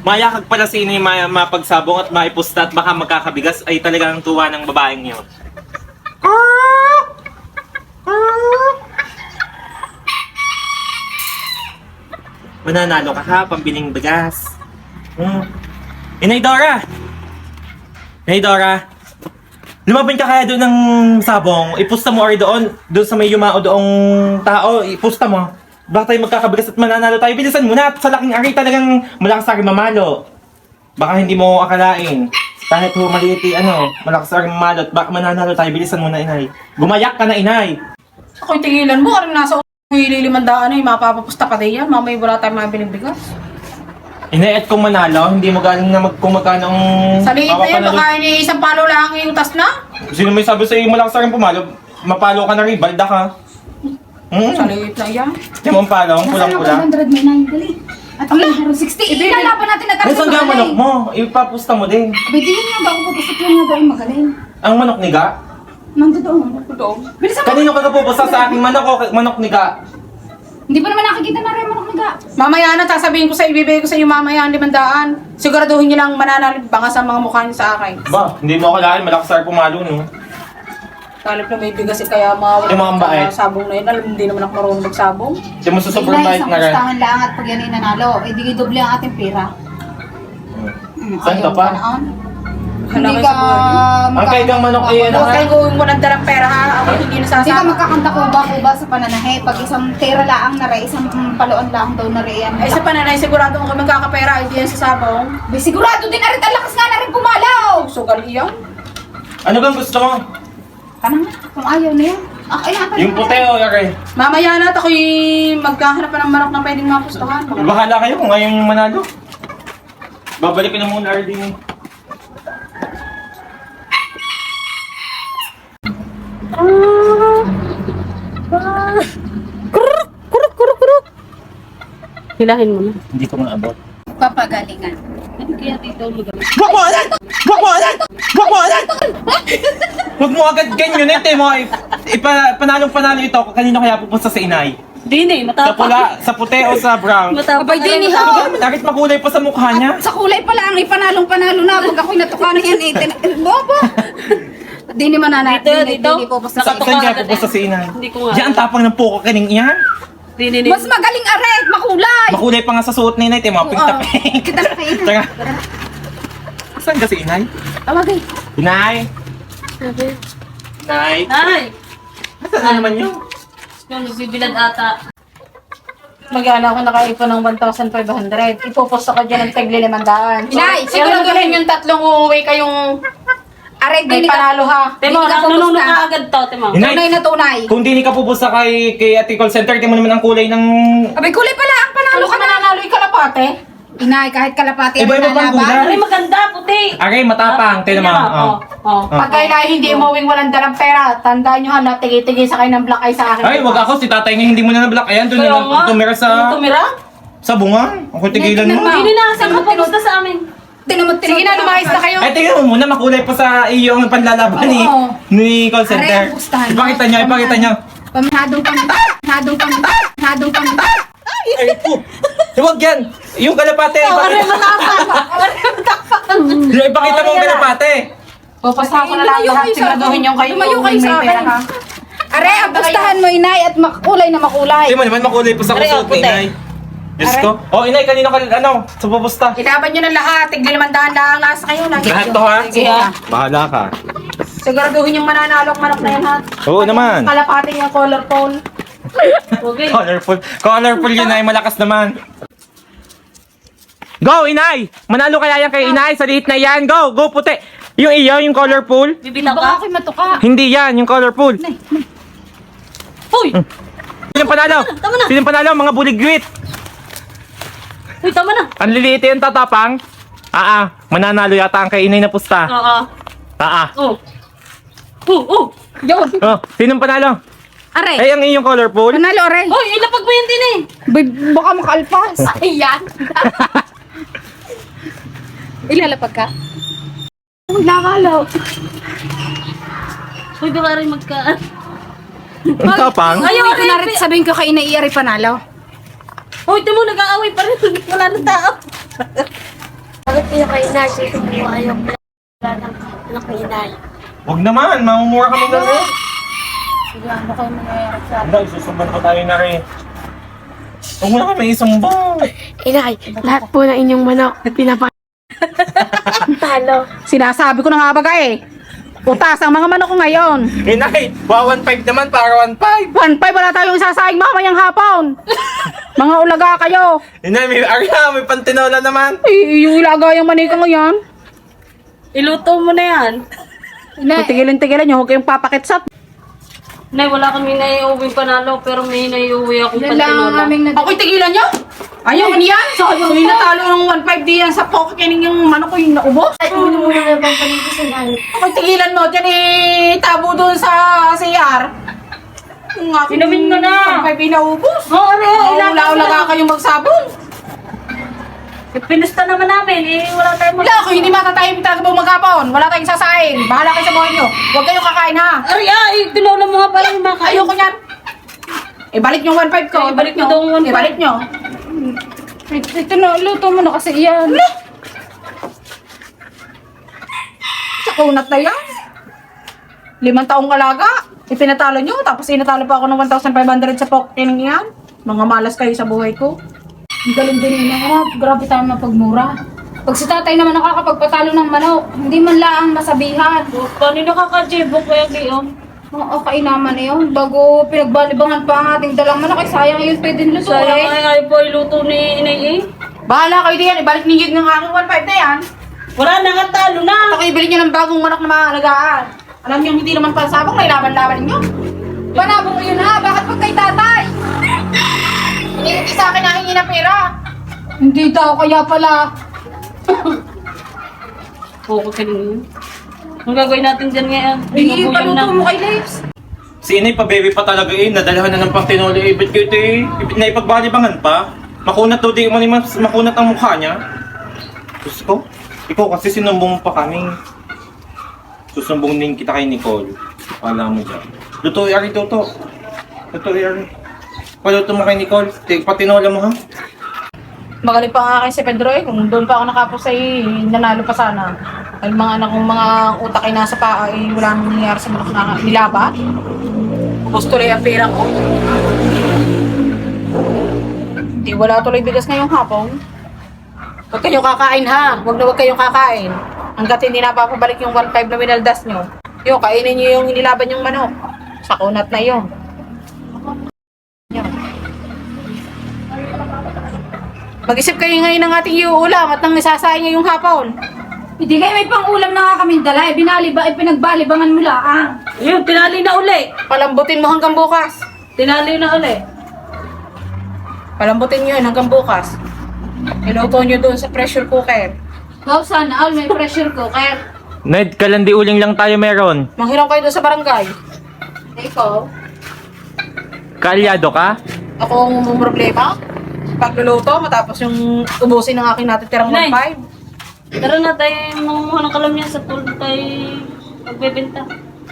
mayakag pala si Inay mapagsabong at maipusta at baka magkakabigas ay talagang tuwa ng babaeng yun. Mananalo ka ha, pambiling bigas. Inay Dora! Inay Dora! Lumabing ka kaya doon ng sabong, ipusta mo or doon sa may yumao doong tao, ipusta mo. Baka tayo magkakabigas at mananalo tayo. Bilisan mo na, sa laking ari talagang malakas aking mamalo. Baka hindi mo akalain. Kahit maliit malakas aking mamalo at baka mananalo tayo. Bilisan mo na, Inay. Gumayak ka na, Inay. Ako'y tingilan mo, karang nasa ililimandaan ay mapapapusta pa din yan. Mamay wala tayong mabiling bigas. Inay, at kung manalo, hindi mo galing na kung magkano ang Sa liit na yan, baka ini isang palo lang yung tas na. Sino may sabi sa'yo malakas aking pumalo? Mapalo ka na rin, balda ka. Sa liit na yan. Di mo ang palong, pulang-pula. 100 may 9 dali. At ang 160. Ilalaban natin na Saan ka manok mo? Ipapusta mo din. Abay, di yun nga ba ako pupusot yung nga ba yung magaling? Ang manok ni Ga? Nandoon. Bilisan mo. Kanino ka napupusta sa aking manok o manok ni Ga? Hindi pa naman nakikita na rin manok naga. Mamaya na, sasabihin ko sa ibibigay ko sa inyo mamaya ang 500. Siguraduhin nyo lang mananalo baka sa mga mukha nyo sa akin. Ba, hindi mo akalain, malakas ar pumalo, no? Kalip na may bigas kaya mawala Yung mga bait. sabong na yun. Alam, hindi naman ako marunong magsabong. Hindi mo sa super bite Isang na rin. pustahan lang at pag yan ay nanalo, eh di doble ang ating pera. Saan ka pa? Hindi ka Ang kaigang manok ay ano Huwag ha? kayong gawin mo ng dalang pera ha. Ako hindi Hindi ka nasasama. magkakanta kuba sa pananahe. Pag isang tera laang na rin, isang paluan laang daw na rin yan. Ay sa pananay, sigurado kung magkakapera, hindi yan sa sabong. Bay, sigurado din na rin, ang lakas nga na rin pumalaw. Sugal iyan. Ano bang gusto mo? Tanang, kung ayaw na yan. Ayan, Yung puti o yari? Mamaya na at ako'y magkahanap pa ng manok na pwedeng mapustahan. Bahala kayo kung ayaw yung manalo. Babalik ko na muna Ardini. Hilahin mo na. Hindi ko maabot. Papagalingan. Ano kaya dito magaling? Wag mo agad! Wag mo agad! Wag mo agad! Wag mo agad ganyan eh, mo. Panalong-panalo ito. Kanino kaya pupunta sa Inay? Dini, Sa pula, sa puti o sa brown? Abay, Dini, ha? Bakit makulay pa sa mukha niya? Sa kulay pa lang, panalong-panalo na. Pag ako'y natukanan yan, bobo. Dini mananat. Dito? Dini po basta Saan kaya pupunta sa Inay? Hindi ko nga. Diyan ang tapang ng puko kaning iyan. Dini. Mas magaling aret, makulay. Makulay pa nga sa suot ni Inay, mga pink na pink. Kita na kayo. Tara. Saan ka si Inay? Tawagay. Inay! Inay! Ay! Saan na naman yun? Yung bibilad ata. Mag-ano ako nakaipon ng 1,500. Ipoposto ka dyan ng tagli 500. Inay, siguro galing yung tatlong uuwi kayong Aret, may Dini ka. panalo ha. Timo, nanunong ka agad to, Timo. Inay! Tunay na tunay. Kung di ni ka pupunta kay Ate Call Center, di mo naman ang kulay ng... Abay, kulay pala. Ang panalo Ano ka ka na. nanalo yung kalapate? Inay, kahit kalapati ang Iba-iba bang nalaban. kulay? Ay, maganda, puti. Aray, matapang. Tingnan mo. Oh. Oh. Pag kayo na hindi umuwing walang dalang pera, tandaan nyo ha, natigay-tigay sa kayo ng black eye sa akin. Ay, wag ako. Si tatay nga hindi mo na na-block. Ayan, doon Kaya na nga. tumira sa... Tumira? Sa bunga. Ako tigilan mo. Hindi na, saan ka pupunta sa amin? Tinamot, Sige na, lumayas na kayo. Ay, tingnan mo muna. Makulay pa sa iyong panlalaban Oo. ni call center. Aray, ang pustahan mo. Ipakita nyo, ipakita nyo. Pamahadong kang. Ay, po. Huwag yan. Yung kalapate. Aray, Ipakita, matapang. ipakita mo ang kalapate. Pupasahan ko na lang lahat. Siguraduhin yung kayo. Lumayo kayo sa may pera, akin. ha? Are, ang pustahan mo, Inay, at makulay na makulay. Hindi mo naman makulay pa sa Aray, kusot ni puti. Inay. Diyos ko. Oh, Inay, kanino ka, sa pupusta? Ilaban nyo na lahat. Tigli 500 lang nasa kayo. Lahat to, ha? Sige ha. Bahala ka. Siguraduhin yung mananalong manok na yan ha. Oo naman. Kalapate yung colorful. Okay. Colorful. Colorful yun, Inay. Malakas naman. Go, Inay! Manalo kaya yan kay Inay sa liit na yan. Go, go, puti. Yung iyo, yung colorful. Bibitaw Baka ka? ako'y matuka. Hindi yan, yung colorful. Uy! Sinong panalo? Tama na. Sinong panalo? Mga buligwit. Uy, tama na. Ang liliit yung tatapang. Mananalo yata ang kay Inay na pusta. Oo. Oh. Yun. Oh, sinong panalo? Are, Ay, ang iyong colorful. panalo, Are. Uy, ilapag mo yan din eh. Baka makaalpas. Ayan. Ilalapag ka? Uy, nakalaw. Uy, baka rin magka... Ang tapang. Ayaw, ko na rin sabihin ko kay Inay, Are, panalo. Uy, timo, nag-aaway pa rin. Wala na tao. Yung kay Inay, dito po ayaw wala ng anak ni Inay. Huwag naman, mamumura kami dali. Sige, ano kayo nangyayari sa atin? Hindi, susumban pa tayo na rin. Huwag mo na kami isumbong. Inay, lahat po ng inyong manok, Talo. Sinasabi ko na nga baga eh. Utas ang mga manok ko ngayon. Inay, 1.5 naman para 1.5. 1.5 wala tayong isasaing mamayang hapon. Mga ulaga kayo. Inay, may pantinola naman. Yung ilaga yung manika ngayon. Iluto mo na yan. Tigilan-tigilan nyo, huwag kayong papakitsat. Nay, wala kami naiuwi panalo, pero may naiuwi akong Yan lang ang pantinola. aming Ako'y tigilan nyo? Ayaw ko niyan. So yung natalo ng 1.5 diyan sa poke kining yung manok ko yung naubos. Ay, ulo mo na naman panito sa Inay. Ako'y tigilan mo. Diyan tabo doon sa CR. Inumin mo na. 1.5 inaubos. Oo, Ula-ula kayong magsabong. Pinusta naman namin, wala tayong Wala ako, hindi matatayim talaga buong maghapon. Wala tayong sasaing. Bahala kayo sa buhay nyo. Huwag kayong kakain ha. Tinola mo nga pala yung mga kayo. Ayoko niyan. Ibalik nyo 1.5 ko. Ibalik nyo daw yung 1.5. Ibalik nyo. Ito na, luto mo na kasi yan. Sa kunat na yan. 5 taong kalaga. Ipinatalo nyo. Tapos inatalo pa ako ng 1,500 sa poking yan. Mga malas kayo sa buhay ko. Ang galing din yun. Grabe tayo mapagmura. Pag si tatay naman nakakapagpatalo ng manok, hindi man lang masabihan. Paano nakaka-jibok kaya gayon? Oo, okay naman na yun. Bago pinagbalibangan pa ang ating dalang manok, ay sayang yun pwedeng lutuin. Sayang ay po iluto ni Inay eh. Bahala kayo diyan. Ibalik ninyo ng aking 1.5 na yan. Wala na nga talo na. Ako ibili nyo ng bagong manok na mga alagaan. Alam nyo, hindi naman pansabong, nailaban-laban ninyo. Panabong yun ha, bakit pag kay tatay? Hindi sa akin nahingi ng pera. Hindi daw, kaya pala. Oo, kanina. Ang gagawin natin dyan ngayon? Hindi, paluto mo kay Lips. Si Inay, pa-baby pa talaga eh. Nadalahan na ng pantinola eh. Ba't kayo ito eh? Naipagbalibangan pa? Makunat daw di man makunat ang mukha niya. Diyos ko, ikaw kasi sinumbong pa kami. Susumbong din kita kay Nicole. Akala mo dyan. Luto yari, Toto. Luto yari. Paluto mo kay Nicole. Patinola mo ha. Magaling pa nga kay si Pedro eh. Kung doon pa ako nakapos ay nanalo pa sana. Ay mga anak kong mga utak ay nasa paa ay wala nang nangyayari sa manok na nilaba. Ubus tuloy ang pera ko. Hindi wala tuloy bigas ngayong hapon. Huwag kayong kakain ha. Huwag na huwag kayong kakain. Hanggat hindi napapabalik yung 1.5 na winaldas nyo. Yung kainin nyo yung inilaban yung manok. Sa kunat na yun. Yan. Mag-isip kayo ngayon ng ating iuulam at nang isasayang nyo yung hapon. Hindi kayo may pang-ulam na nga kami dala. Pinagbalibangan mo lang. Ayun, tinali na uli. Palambutin mo hanggang bukas. Tinali na uli. Palambutin nyo yun hanggang bukas. Iluto nyo doon sa pressure cooker. Wow, sana all may pressure cooker. Ned, kalandi uling lang tayo meron. Manghirang kayo doon sa barangay. Ikaw? Kaalyado ka? Ako ang problema. Pagluluto, matapos yung ubusin ng aking natitirang Nay. 1.5. Tara na tayo mangunguha ng kalamyan sa pool tayo magbebenta.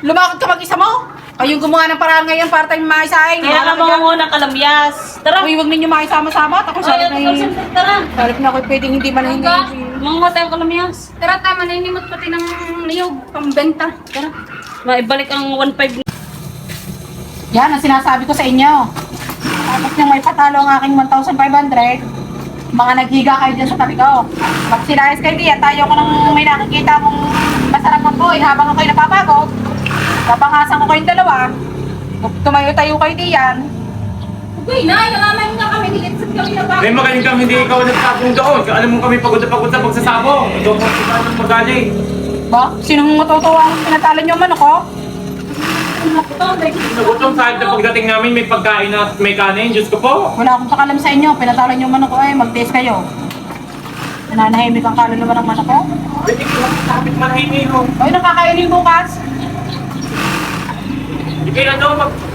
Lumakad ka mag-isa mo. Kayong gumawa ng paraan ngayon para tayong maisahin. Kaya ka mangunguha ng kalamyas. Tara! Uy, huwag ninyo makisama-sama. At ako salip na yun. Tara! Salip na ako pwedeng hindi man hindi. Mangunguha tayong kalamyas. Tara, tama na inimot pati ng niyog. Pambenta. Tara! Maibalik ang 1.5 Yan ang sinasabi ko sa inyo. Tapos nang may patalo ang aking 1,500, mga naghiga kayo dyan sa tabi ko. Pag sinayas kayo diyan, tayo ko nang may nakikita kong masarap ang buhay habang ako'y napapagod. Kapangasan ko kayong dalawa. Tumayo-tayo kayo diyan. Okay na, nangamay nga kami. Nilitsat kami na ba? May magaling kang hindi ikaw nagsabong doon. Alam mo kami pagod sa pagsasabong. Doon ko kita ng magaling. Ba? Sinong matutuwa ang pinatalo niyo man ako? Nagutom sa na pagdating namin may pagkain at may kanin. Diyos ko po. Wala akong pakalam sa inyo. Pinatalo niyo man ako ay mag-test kayo. Nananahimik ang kaluluwa ng manok ko. Hindi ko kapit manahimik ko. Ay, nakakainin bukas. Hindi kayo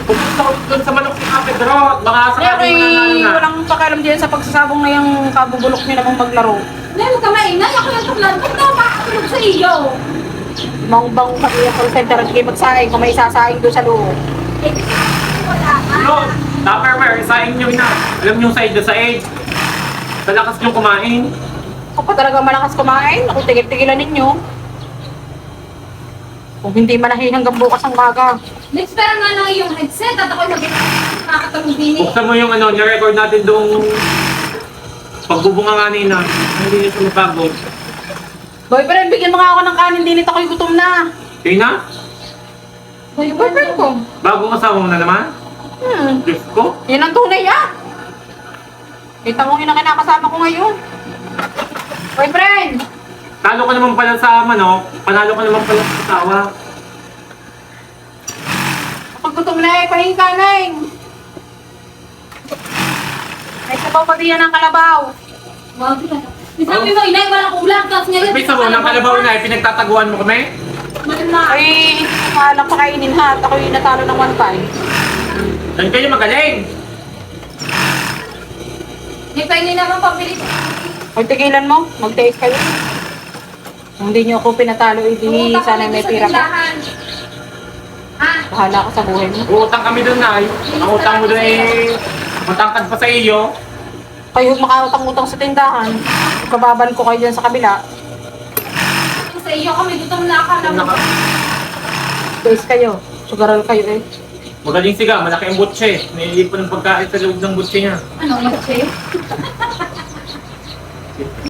pupunta ko doon sa manok ni Pedro. Baka Kaya sakaling ako'y mananalo na. walang pakalam diyan sa pagsasabong na yung kabubulok niyo namang maglaro. Nay, huwag ka maingay. Ako lang tuklan. Huwag na makakatulog sa iyo. Bang kami ang call center at kayo magsaing kung may isasaing doon sa loob. Eh, kasi wala ka. No, Tupperware, isahin nyo na. Alam nyo sa age. Sa lakas nyo kumain. Ako pa talaga malakas kumain. Ako tigil-tigilan ninyo. Kung hindi manahin hanggang bukas ang maga. Next, pero nga lang yung headset at ako'y makakatalong din eh. Buksan mo yung nirecord natin doong pagbubunga kanina. Hindi niya siya mapagod. Boyfriend, bigyan mo nga ako ng kanin din. Ito ako'y gutom na. Tina, Yung boyfriend ko. bago kasama mo na naman? Diyos ko. Yan ang tunay ah. Kita mo yun ang kinakasama ko ngayon. Boyfriend! Talo ka naman pala sa manok, panalo ka naman pala sa asawa. Kapag gutom na pahingi ka na eh. May sabaw pa diyan ng kalabaw. Wag na. Sabi mo, inay, walang ulam. Tapos ngayon, Pagpisa mo, ng kalabaw na, pinagtataguan mo kami? malala. Ay, maalang pakainin ha. At ako'y natalo ng 1-5. Saan kayo magaling? May paingin naman pambili. Huwag tigilan mo. Mag-taste kayo. Kung hindi niyo ako pinatalo, hindi sana may pira ka. Ah, Bahala ka sa buhay mo. Uutang kami doon na. Ang utang mo doon eh, matangkad pa sa iyo. Kayo makautang-utang sa tindahan. Kababan ko kayo dyan sa kabila. sa iyo kami, gutom na akala mo. Taste kayo. Sugaral kayo eh. Magaling siga, malaki ang butse. Naiipon ng pagkain sa loob ng butse niya. Ano, matche?